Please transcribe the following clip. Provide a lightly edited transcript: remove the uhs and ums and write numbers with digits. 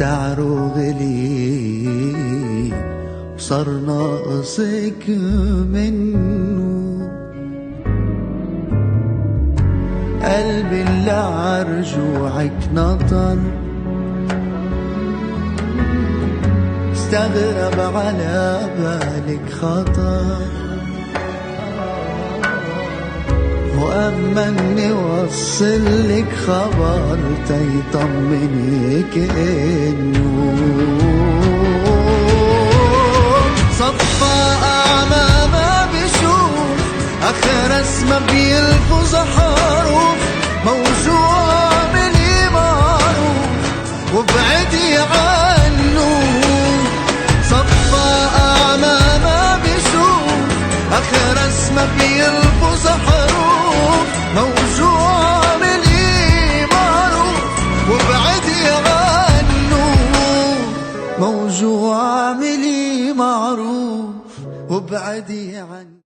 سعره غلي وصار ناقصك منه. قلبي اللي عرجوعك نطر استغرب على بالك خطر، وأما اني وصلك خبر تيطمنك انه صفى أعمى ما بشوف، آخر اسمه بيلفظ حروف، موجوع مني معروف وابعدي عنه. صفى أعمى ما بشوف، آخر اسمه بيلفظ حروف، موجوع مني معروف وابعدي عنه. موجوع مني معروف وابعدي عنه.